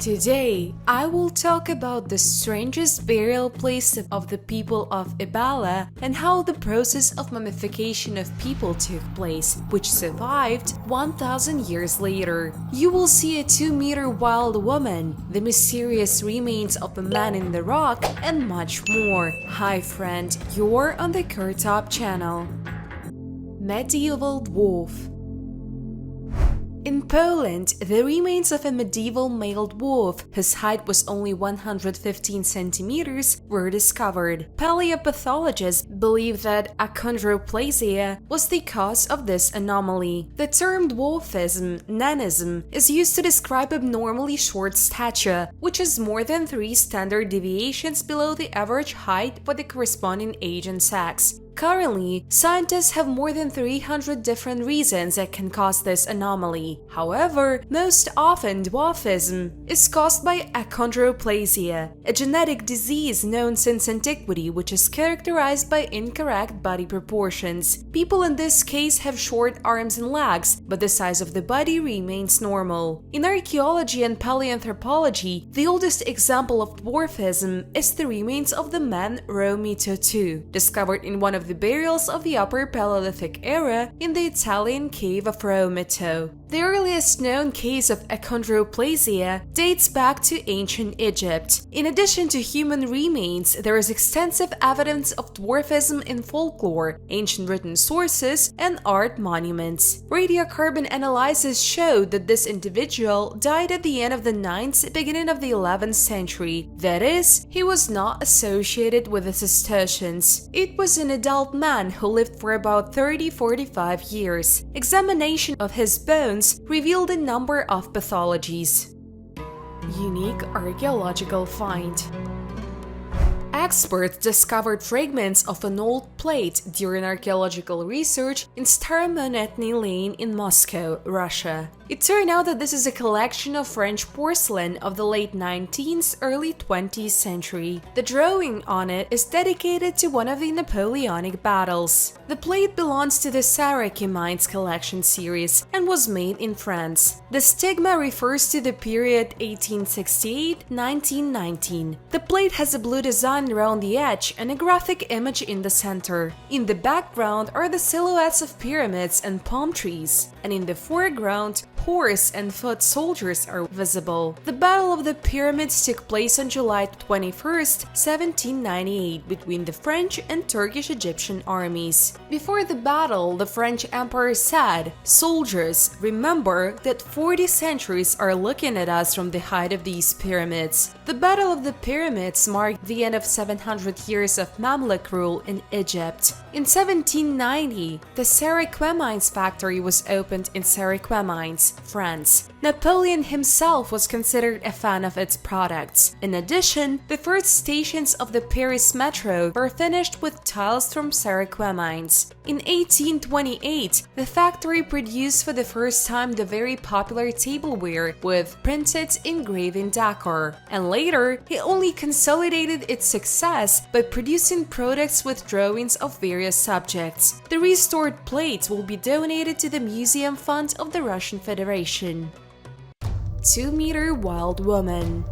Today, I will talk about the strangest burial place of the people of Ibala and how the process of mummification of people took place, which survived 1,000 years later. You will see a 2-meter wild woman, the mysterious remains of a man in the rock, and much more. Hi friend, you're on the KirTop channel. Medieval dwarf. In Poland, the remains of a medieval male dwarf, whose height was only 115 centimeters, were discovered. Paleopathologists believe that achondroplasia was the cause of this anomaly. The term dwarfism, nanism, is used to describe abnormally short stature, which is more than 3 standard deviations below the average height for the corresponding age and sex. Currently, scientists have more than 300 different reasons that can cause this anomaly. However, most often dwarfism is caused by achondroplasia, a genetic disease known since antiquity which is characterized by incorrect body proportions. People in this case have short arms and legs, but the size of the body remains normal. In archaeology and paleoanthropology, the oldest example of dwarfism is the remains of the man Romito II, discovered in one of the burials of the Upper Paleolithic era in the Italian cave of Romito. The earliest known case of achondroplasia dates back to ancient Egypt. In addition to human remains, there is extensive evidence of dwarfism in folklore, ancient written sources, and art monuments. Radiocarbon analysis showed that this individual died at the end of the 9th, beginning of the 11th century. That is, he was not associated with the Cistercians. It was an adult man who lived for about 30-45 years. Examination of his bones revealed a number of pathologies. Unique archaeological find. Experts discovered fragments of an old plate during archaeological research in Staromonetny Lane in Moscow, Russia. It turned out that this is a collection of French porcelain of the late 19th, early 20th century. The drawing on it is dedicated to one of the Napoleonic battles. The plate belongs to the Saraiki Mines collection series and was made in France. The stigma refers to the period 1868-1919. The plate has a blue design around the edge and a graphic image in the center. In the background are the silhouettes of pyramids and palm trees, and in the foreground, horse and foot soldiers are visible. The Battle of the Pyramids took place on July 21st, 1798 between the French and Turkish-Egyptian armies. Before the battle, the French emperor said, "Soldiers, remember that 40 centuries are looking at us from the height of these pyramids." The Battle of the Pyramids marked the end of 700 years of Mamluk rule in Egypt. In 1790, the Saraiki Mines factory was opened in Saraiki Mines, France. Napoleon himself was considered a fan of its products. In addition, the first stations of the Paris metro were finished with tiles from Saraiki Mines. In 1828, the factory produced for the first time the very popular tableware with printed engraving decor, and later it only consolidated its success by producing products with drawings of various subjects. The restored plates will be donated to the Museum Fund of the Russian Federation. 2-meter wild woman.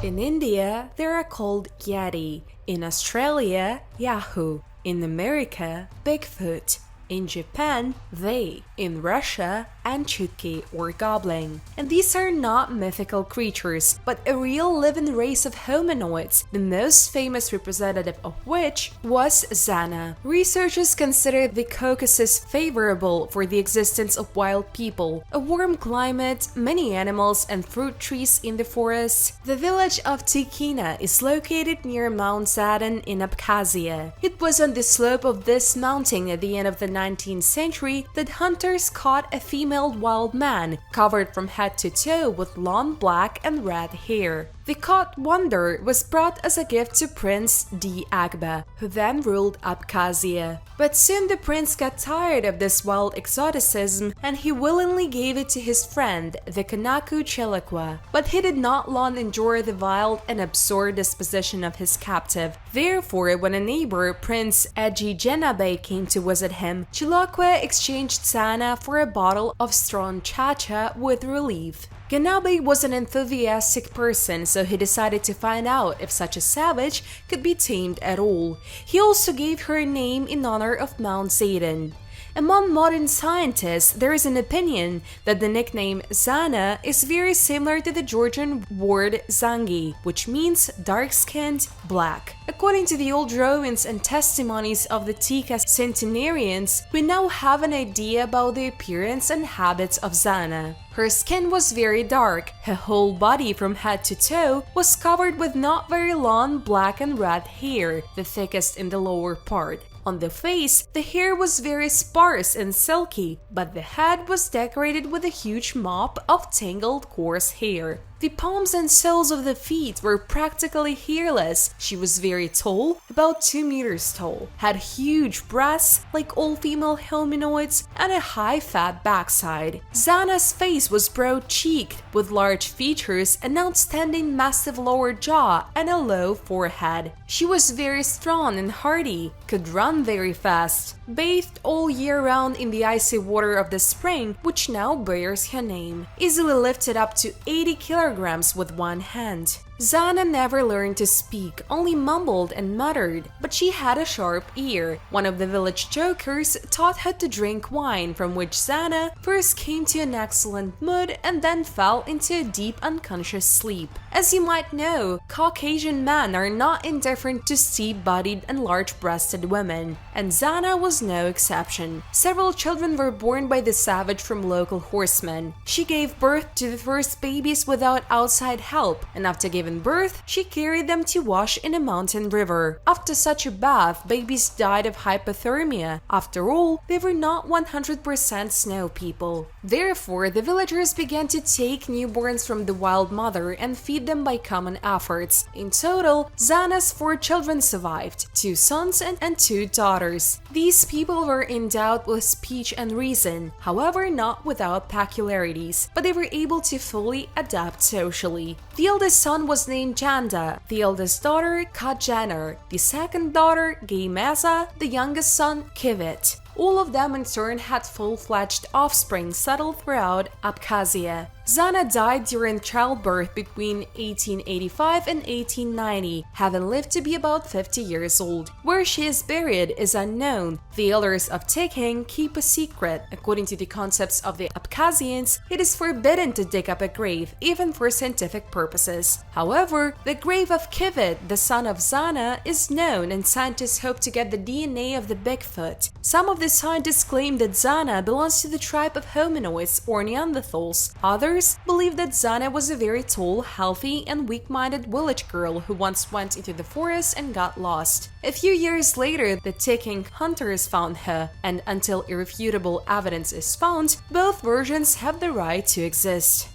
In India, they are called Yeti. In Australia, Yahoo. In America, Bigfoot. In Japan, they. In Russia, Anchutki or Goblin. And these are not mythical creatures, but a real living race of hominoids, the most famous representative of which was Zana. Researchers consider the Caucasus favorable for the existence of wild people, a warm climate, many animals and fruit trees in the forests. The village of Tikhina is located near Mount Zadan in Abkhazia. It was on the slope of this mountain at the end of the 19th century that hunters caught a female wild man covered from head to toe with long black and red hair. The caught wonder was brought as a gift to Prince D. Agba, who then ruled Abkhazia. But soon the prince got tired of this wild exoticism and he willingly gave it to his friend, the Kanaku Chelakwa. But he did not long endure the wild and absurd disposition of his captive. Therefore, when a neighbor, Prince Eji Jenabe, came to visit him, Chelakwa exchanged Sana for a bottle of strong chacha with relief. Ganabe was an enthusiastic person, so he decided to find out if such a savage could be tamed at all. He also gave her a name in honor of Mount Zayden. Among modern scientists, there is an opinion that the nickname Zana is very similar to the Georgian word Zangi, which means dark-skinned, black. According to the old drawings and testimonies of the Tika centenarians, we now have an idea about the appearance and habits of Zana. Her skin was very dark, her whole body from head to toe was covered with not very long black and red hair, the thickest in the lower part. On the face, the hair was very sparse and silky, but the head was decorated with a huge mop of tangled coarse hair. The palms and soles of the feet were practically hairless. She was very tall, about 2 meters tall, had huge breasts like all female hominoids, and a high fat backside. Zana's face was broad-cheeked, with large features, an outstanding massive lower jaw, and a low forehead. She was very strong and hardy, could run very fast, bathed all year round in the icy water of the spring, which now bears her name, easily lifted up to 80 kilograms with one hand. Zana never learned to speak, only mumbled and muttered, but she had a sharp ear. One of the village jokers taught her to drink wine, from which Zana first came to an excellent mood and then fell into a deep unconscious sleep. As you might know, Caucasian men are not indifferent to steep-bodied and large-breasted women, and Zana was no exception. Several children were born by the savage from local horsemen. She gave birth to the first babies without outside help, and after giving birth, she carried them to wash in a mountain river. After such a bath, babies died of hypothermia. After all, they were not 100% snow people. Therefore, the villagers began to take newborns from the wild mother and feed them by common efforts. In total, Zana's 4 children survived, 2 sons and 2 daughters. These people were endowed with speech and reason, however not without peculiarities, but they were able to fully adapt socially. The eldest son was named Janda, the eldest daughter Kajaner, the second daughter Gaimeza, the youngest son Kivit. All of them in turn had full-fledged offspring settled throughout Abkhazia. Zana died during childbirth between 1885 and 1890, having lived to be about 50 years old. Where she is buried is unknown. The elders of Tikhin keep a secret. According to the concepts of the Abkhazians, it is forbidden to dig up a grave, even for scientific purposes. However, the grave of Kivit, the son of Zana, is known, and scientists hope to get the DNA of the Bigfoot. Some of the scientists claim that Zana belongs to the tribe of hominoids or Neanderthals. Others believe that Zana was a very tall, healthy, and weak-minded village girl who once went into the forest and got lost. A few years later, the Tikhin hunters found her, and until irrefutable evidence is found, both versions have the right to exist.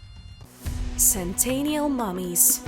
Centennial mummies.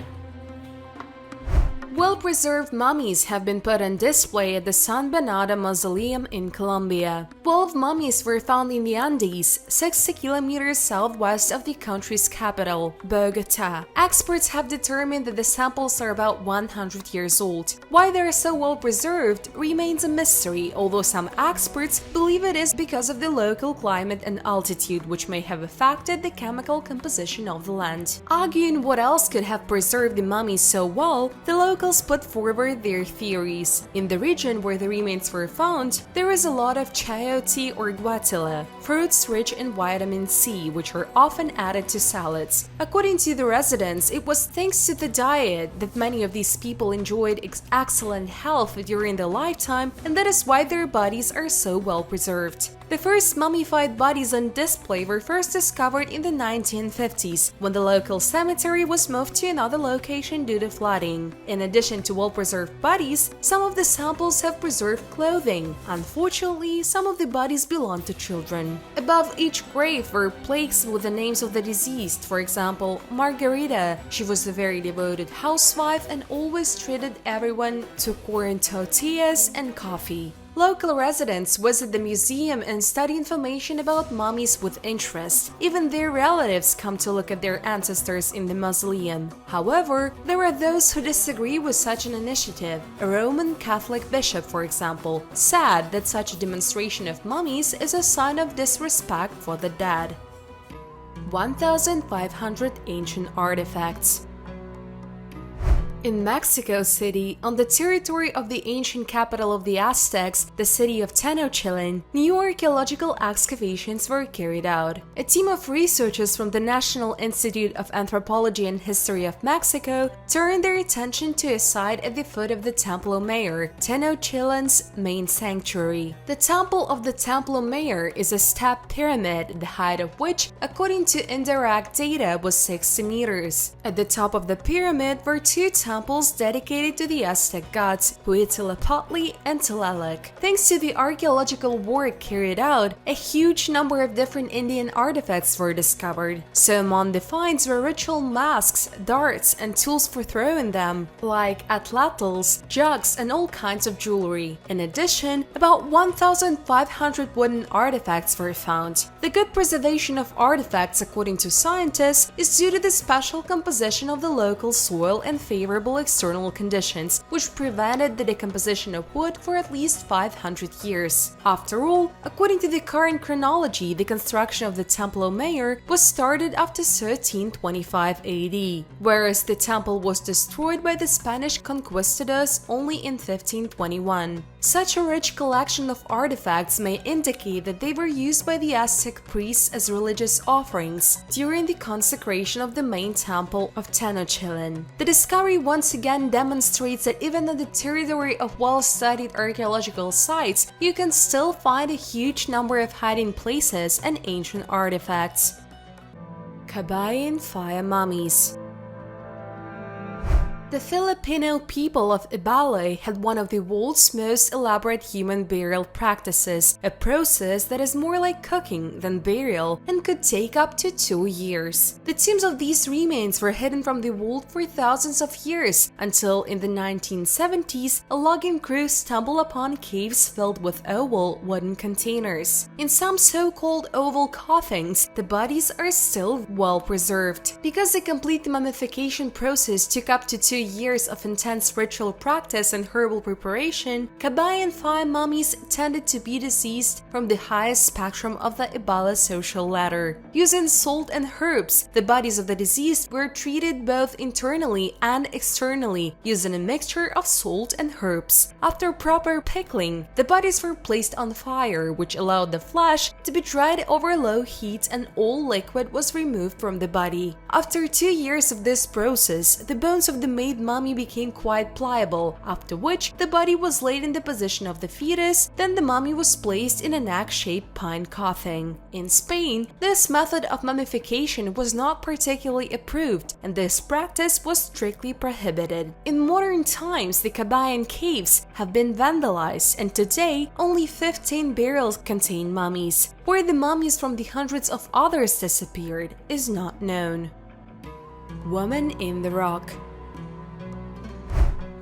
Well-preserved mummies have been put on display at the San Bernardo Mausoleum in Colombia. 12 mummies were found in the Andes, 60 kilometers southwest of the country's capital, Bogota. Experts have determined that the samples are about 100 years old. Why they are so well preserved remains a mystery, although some experts believe it is because of the local climate and altitude, which may have affected the chemical composition of the land. Arguing what else could have preserved the mummies so well, the locals put forward their theories. In the region where the remains were found, there is a lot of chayote or guatilla, fruits rich in vitamin C, which are often added to salads. According to the residents, it was thanks to the diet that many of these people enjoyed excellent health during their lifetime, and that is why their bodies are so well preserved. The first mummified bodies on display were first discovered in the 1950s, when the local cemetery was moved to another location due to flooding. In addition to well-preserved bodies, some of the samples have preserved clothing. Unfortunately, some of the bodies belong to children. Above each grave were plaques with the names of the deceased. For example, Margarita. She was a very devoted housewife and always treated everyone to corn tortillas and coffee. Local residents visit the museum and study information about mummies with interest. Even their relatives come to look at their ancestors in the mausoleum. However, there are those who disagree with such an initiative. A Roman Catholic bishop, for example, said that such a demonstration of mummies is a sign of disrespect for the dead. 1,500 ancient artifacts. In Mexico City, on the territory of the ancient capital of the Aztecs, the city of Tenochtitlan, new archaeological excavations were carried out. A team of researchers from the National Institute of Anthropology and History of Mexico turned their attention to a site at the foot of the Templo Mayor, Tenochtitlan's main sanctuary. The Temple of the Templo Mayor is a step pyramid, the height of which, according to indirect data, was 60 meters. At the top of the pyramid were two temples dedicated to the Aztec gods Huitzilopochtli and Tlaloc. Thanks to the archaeological work carried out, a huge number of different Indian artifacts were discovered. So among the finds were ritual masks, darts, and tools for throwing them, like atlatls, jugs, and all kinds of jewelry. In addition, about 1,500 wooden artifacts were found. The good preservation of artifacts, according to scientists, is due to the special composition of the local soil and favorable external conditions, which prevented the decomposition of wood for at least 500 years. After all, according to the current chronology, the construction of the Templo Mayor was started after 1325 AD, whereas the temple was destroyed by the Spanish conquistadors only in 1521. Such a rich collection of artifacts may indicate that they were used by the Aztec priests as religious offerings during the consecration of the main temple of Tenochtitlan. The discovery once again demonstrates that even on the territory of well-studied archaeological sites, you can still find a huge number of hiding places and ancient artifacts. Kabayan fire mummies. The Filipino people of Ibala had one of the world's most elaborate human burial practices, a process that is more like cooking than burial and could take up to 2 years. The tombs of these remains were hidden from the world for thousands of years, until in the 1970s, a logging crew stumbled upon caves filled with oval wooden containers. In some so-called oval coffins, the bodies are still well preserved. Because the complete mummification process took up to 2 years of intense ritual practice and herbal preparation, Kabayan fire mummies tended to be deceased from the highest spectrum of the Ibala social ladder. Using salt and herbs, the bodies of the deceased were treated both internally and externally, using a mixture of salt and herbs. After proper pickling, the bodies were placed on fire, which allowed the flesh to be dried over low heat and all liquid was removed from the body. After 2 years of this process, the bones of the made mummy became quite pliable, after which the body was laid in the position of the fetus, then the mummy was placed in an egg-shaped pine coffin. In Spain, this method of mummification was not particularly approved, and this practice was strictly prohibited. In modern times, the Kabayan caves have been vandalized, and today only 15 burials contain mummies. Where the mummies from the hundreds of others disappeared is not known. Woman in the rock.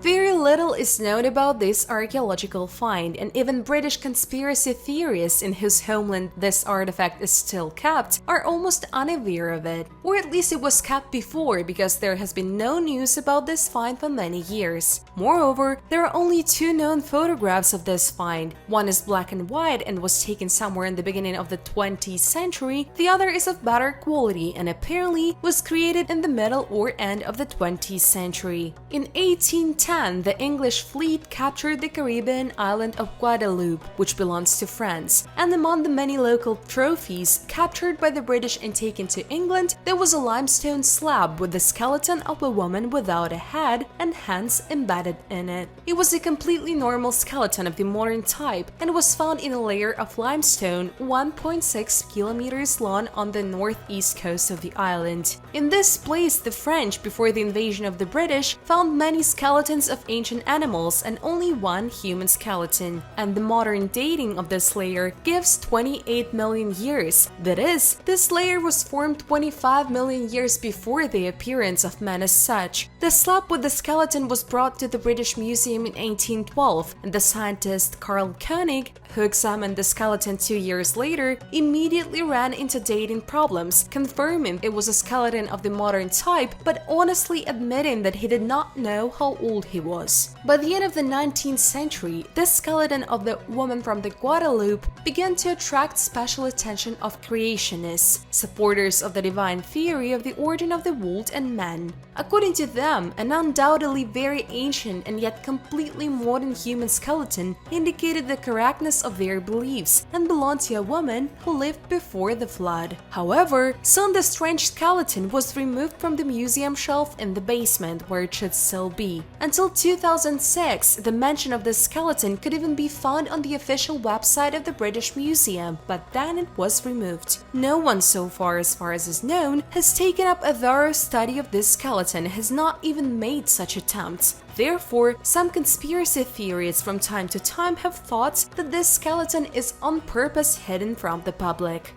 Very little is known about this archaeological find, and even British conspiracy theorists in whose homeland this artifact is still kept are almost unaware of it. Or at least it was kept before, because there has been no news about this find for many years. Moreover, there are only 2 known photographs of this find. One is black and white and was taken somewhere in the beginning of the 20th century, the other is of better quality and apparently was created in the middle or end of the 20th century. In 1810, the English fleet captured the Caribbean island of Guadeloupe, which belongs to France, and among the many local trophies captured by the British and taken to England, there was a limestone slab with the skeleton of a woman without a head and hands embedded in it. It was a completely normal skeleton of the modern type and was found in a layer of limestone 1.6 kilometers long on the northeast coast of the island. In this place, the French, before the invasion of the British, found many skeletons of ancient animals and only one human skeleton, and the modern dating of this layer gives 28 million years. That is, this layer was formed 25 million years before the appearance of man as such. The slab with the skeleton was brought to the British Museum in 1812, and the scientist Carl Koenig, who examined the skeleton 2 years later, immediately ran into dating problems, confirming it was a skeleton of the modern type, but honestly admitting that he did not know how old he was. By the end of the 19th century, the skeleton of the woman from the Guadalupe began to attract special attention of creationists, supporters of the divine theory of the origin of the world and man. According to them, an undoubtedly very ancient and yet completely modern human skeleton indicated the correctness of their beliefs and belonged to a woman who lived before the flood. However, soon the strange skeleton was removed from the museum shelf in the basement, where it should still be. Until 2006, the mention of the skeleton could even be found on the official website of the British Museum, but then it was removed. No one so far as is known, has taken up a thorough study of this skeleton and has not even made such attempts. Therefore, some conspiracy theories from time to time have thought that this skeleton is on purpose hidden from the public.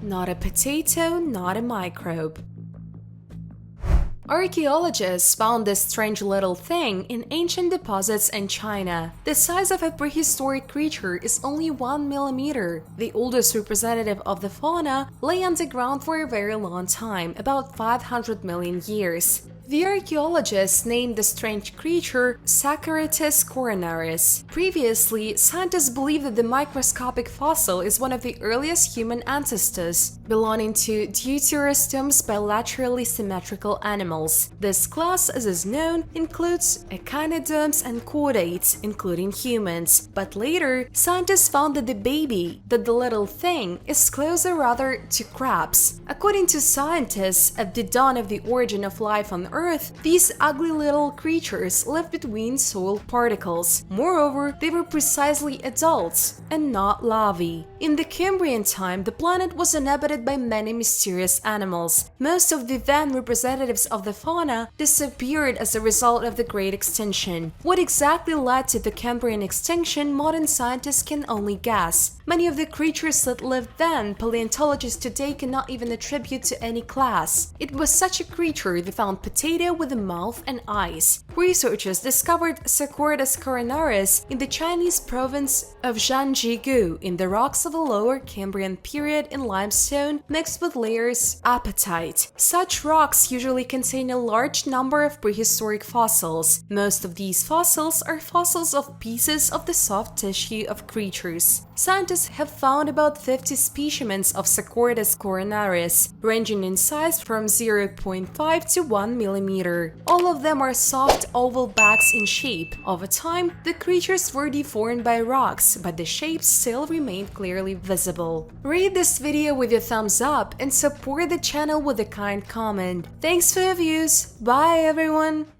Not a potato, not a microbe. Archaeologists found this strange little thing in ancient deposits in China. The size of a prehistoric creature is only 1 millimeter. The oldest representative of the fauna lay underground for a very long time, about 500 million years. The archaeologists named the strange creature Saccharotus coronaris. Previously, scientists believed that the microscopic fossil is one of the earliest human ancestors, belonging to Deuterostomes bilaterally symmetrical animals. This class, as is known, includes echinoderms and chordates, including humans. But later, scientists found that the little thing, is closer rather to crabs. According to scientists, at the dawn of the origin of life on Earth, these ugly little creatures lived between soil particles. Moreover, they were precisely adults and not larvae. In the Cambrian time, the planet was inhabited by many mysterious animals. Most of the then representatives of the fauna disappeared as a result of the Great Extinction. What exactly led to the Cambrian extinction, modern scientists can only guess. Many of the creatures that lived then, paleontologists today cannot even attribute to any class. It was such a creature they found potato with a mouth and eyes. Researchers discovered Saccharotus coronaris in the Chinese province of Zhangjiakou in the rocks of the Lower Cambrian period in limestone mixed with layers apatite. Such rocks usually contain a large number of prehistoric fossils. Most of these fossils are fossils of pieces of the soft tissue of creatures. Scientists have found about 50 specimens of Saccharotus coronaris, ranging in size from 0.5 to 1 millimeter. All of them are soft oval bags in shape. Over time, the creatures were deformed by rocks, but the shapes still remained clearly visible. Rate this video with your thumbs up and support the channel with a kind comment. Thanks for your views. Bye everyone!